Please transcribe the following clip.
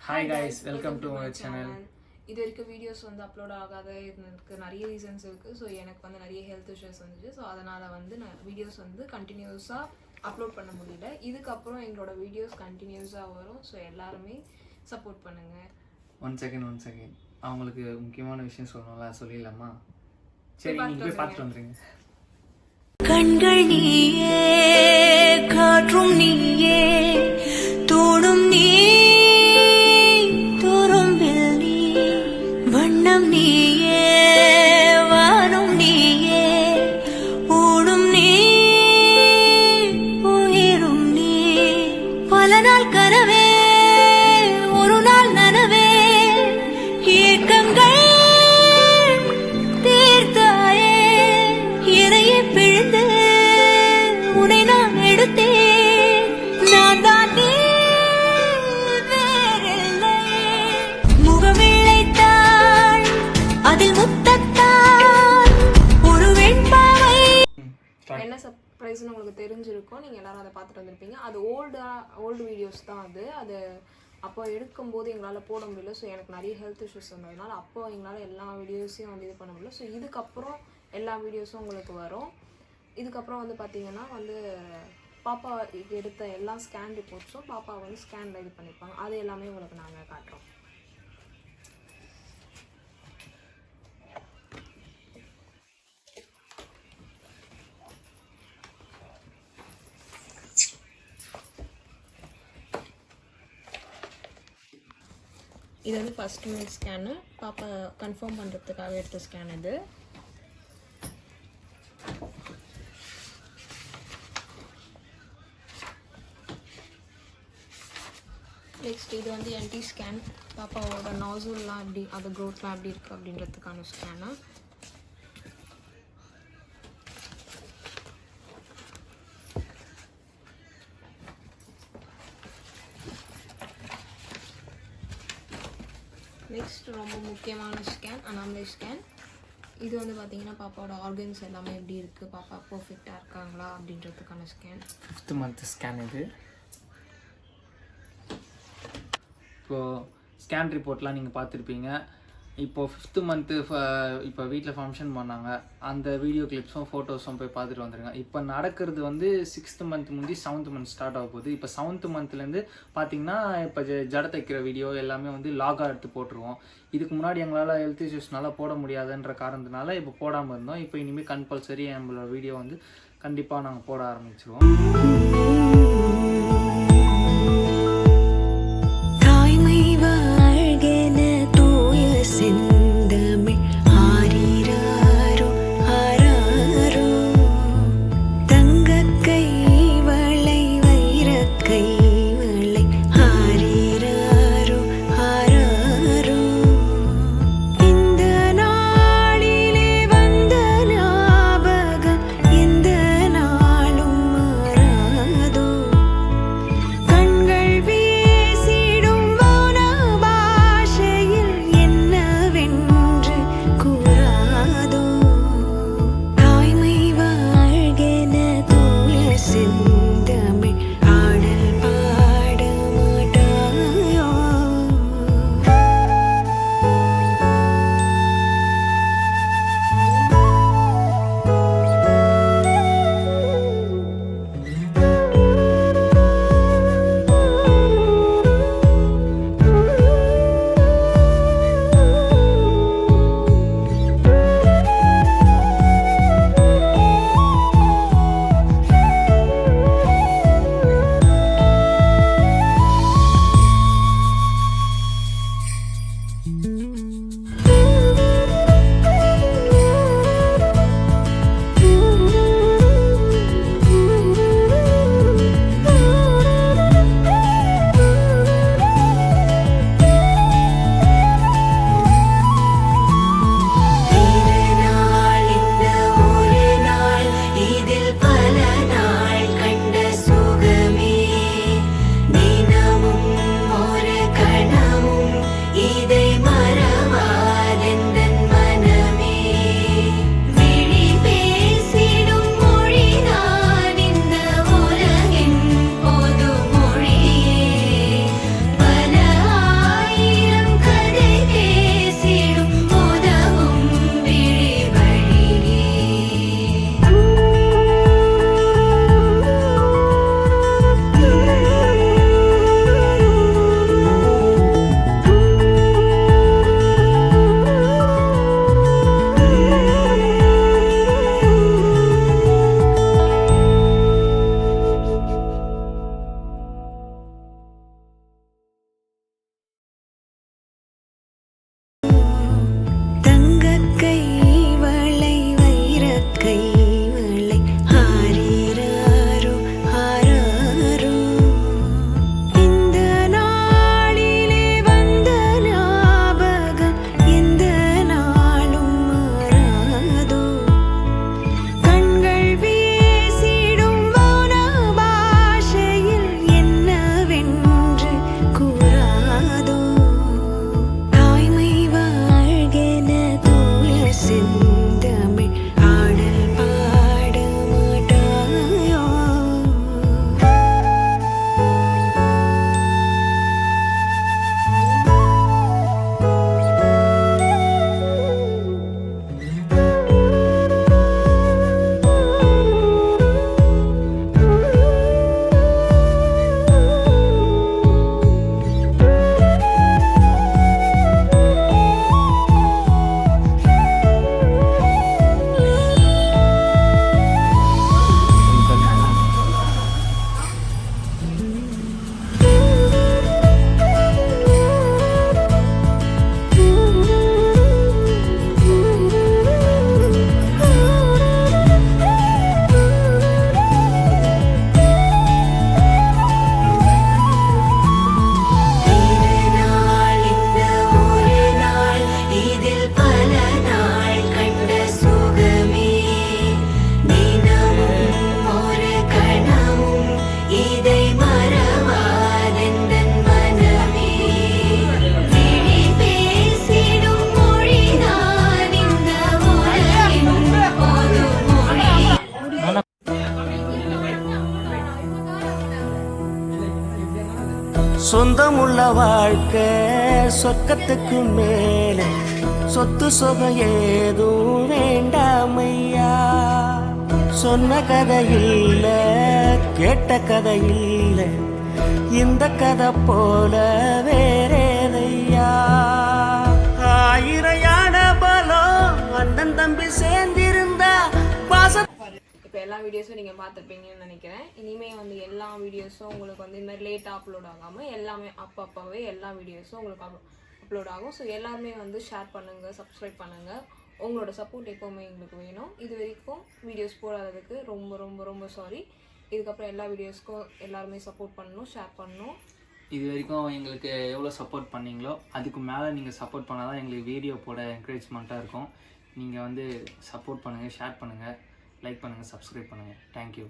Hi guys, welcome to my channel. இது வரைக்கும் videos வந்து அப்லோட் ஆகாத இருந்ததுக்கு நிறைய ரீசன்ஸ் இருக்குது. ஸோ எனக்கு வந்து நிறைய ஹெல்த் இஷ்யூஸ் வந்துச்சு. ஸோ அதனால் வந்து நான் வீடியோஸ் வந்து கண்டினியூஸாக அப்லோட் பண்ண முடியல. இதுக்கப்புறம் எங்களோட வீடியோஸ் கண்டினியூஸாக வரும். ஸோ எல்லாருமே சப்போர்ட் பண்ணுங்கள். ஒன் செகண்ட் அவங்களுக்கு முக்கியமான விஷயம் சொல்லணும்ல, சொல்லிடலாமா? சரி, நீங்கள் போய் பார்த்துட்டு வந்துடுங்க. கண்கள் நீயே, காற்றும் நீயே, தோடும் நீ, துரும்பில் நீ, வண்ணம் நீயே, வானும் நீயே, ஊடும் நீ, உயிரும் நீ, பல நாள் கனவே, ஒரு நாள் நனவே, ஏக்கங்கள் தீர்த்தாயே, இறையை பிழிந்து உன்னை நான் எடுத்தேன். நான் தான் நீ, வேறில்லை. முகமிழைத்தாள், அதில் முத்தத்தாள், ஒரு வெண்பாவை. என்ன சர்ப்ரைஸ்னு உங்களுக்கு தெரிஞ்சிருக்கும். நீங்கள் எல்லாரும் அதை பார்த்துட்டு வந்திருப்பீங்க. அது ஓல்டு வீடியோஸ் தான். அது அப்போ எடுக்கும்போது எங்களால் போட முடியல. ஸோ எனக்கு நிறைய ஹெல்த் இஷ்யூஸ் இருந்ததுனால அப்போ எங்களால் எல்லா வீடியோஸையும் வந்து இது பண்ண முடியல. ஸோ இதுக்கப்புறம் எல்லா வீடியோஸும் உங்களுக்கு வரும். இதுக்கப்புறம் வந்து பார்த்திங்கன்னா வந்து பாப்பா எடுத்த எல்லா ஸ்கேன் ரிப்போர்ட்ஸும் பாப்பா வந்து ஸ்கேனில் இது பண்ணியிருப்பாங்க. அது எல்லாமே உங்களுக்கு நாங்கள் காட்டுறோம். இது வந்து ஃபர்ஸ்ட் மில் ஸ்கேனு. பாப்பா கன்ஃபார்ம் பண்ணுறதுக்காக எடுத்த ஸ்கேன் இது. நெக்ஸ்ட் இது வந்து என்டி ஸ்கேன். பாப்பாவோட நாசூல்லாம் எப்படி, அது க்ரோத்லாம் எப்படி இருக்குது அப்படின்றதுக்கான ஸ்கேனு. நெக்ஸ்ட் ரொம்ப முக்கியமான ஸ்கேன், அனாமலி ஸ்கேன். இது வந்து பார்த்தீங்கன்னா பாப்பாவோட ஆர்கன்ஸ் எல்லாமே எப்படி இருக்குது, பாப்பா பர்ஃபெக்டாக இருக்காங்களா அப்படின்றதுக்கான ஸ்கேன். 5th month ஸ்கேன் இது. இப்போது ஸ்கேன் ரிப்போர்ட்லாம் நீங்கள் பார்த்துருப்பீங்க. இப்போது 5th month இப்போ வீட்டில் ஃபங்க்ஷன் பண்ணாங்க. அந்த வீடியோ கிளிப்ஸும் ஃபோட்டோஸும் போய் பார்த்துட்டு வந்துடுங்க. இப்போ நடக்கிறது வந்து 6th month முடிஞ்சு 7th month ஸ்டார்ட் ஆக போகுது. இப்போ 7th monthலேருந்து பார்த்தீங்கன்னா இப்போ ஜட தைக்கிற வீடியோ எல்லாமே வந்து லாகாக எடுத்து போட்டுருவோம். இதுக்கு முன்னாடி எங்களால் ஹெல்த் இஷ்யூஸ்னால போட முடியாதுன்ற காரணத்தினால இப்போ போடாமல் இருந்தோம். இப்போ இனிமேல் கம்பல்சரி நம்மளோட வீடியோ வந்து கண்டிப்பாக நாங்கள் போட ஆரம்பிச்சிருவோம். கண்கள் வாழ்க்கை சொர்க்கத்துக்கு மேலே சொத்து சுகம் ஏதும் வேண்டாமையா. சொன்ன கதை இல்ல கேட்ட கதை இல்ல இந்த கதை போல வேறேதையா. ஆயிரையான பலம் அண்ணன் தம்பி சேர்ந்திருந்தா பாச. இப்போ எல்லா வீடியோஸும் நீங்கள் பார்த்துருப்பீங்கன்னு நினைக்கிறேன். இனிமேல் வந்து எல்லா வீடியோஸும் உங்களுக்கு வந்து இந்த மாதிரி லேட்டாக அப்லோட் ஆகாமல் எல்லாமே அப்பப்போவே எல்லா வீடியோஸும் உங்களுக்கு அப்லோட் ஆகும். ஸோ எல்லாருமே வந்து ஷேர் பண்ணுங்கள், சப்ஸ்கிரைப் பண்ணுங்கள். உங்களோட சப்போர்ட் எப்போவுமே எங்களுக்கு வேணும். இது வரைக்கும் வீடியோஸ் போடாததுக்கு ரொம்ப ரொம்ப ரொம்ப சாரி. இதுக்கப்புறம் எல்லா வீடியோஸ்க்கும் எல்லாருமே சப்போர்ட் பண்ணணும், ஷேர் பண்ணணும். இது வரைக்கும் எங்களுக்கு எவ்வளோ சப்போர்ட் பண்ணீங்களோ அதுக்கு மேலே நீங்கள் சப்போர்ட் பண்ணால் தான் எங்களுக்கு வீடியோ போட என்கரேஜ்மெண்ட்டாக இருக்கும். நீங்கள் வந்து சப்போர்ட் பண்ணுங்கள், ஷேர் பண்ணுங்கள், லைக் பண்ணுங்கள், சப்ஸ்கிரைப் பண்ணுங்கள். தேங்க்யூ.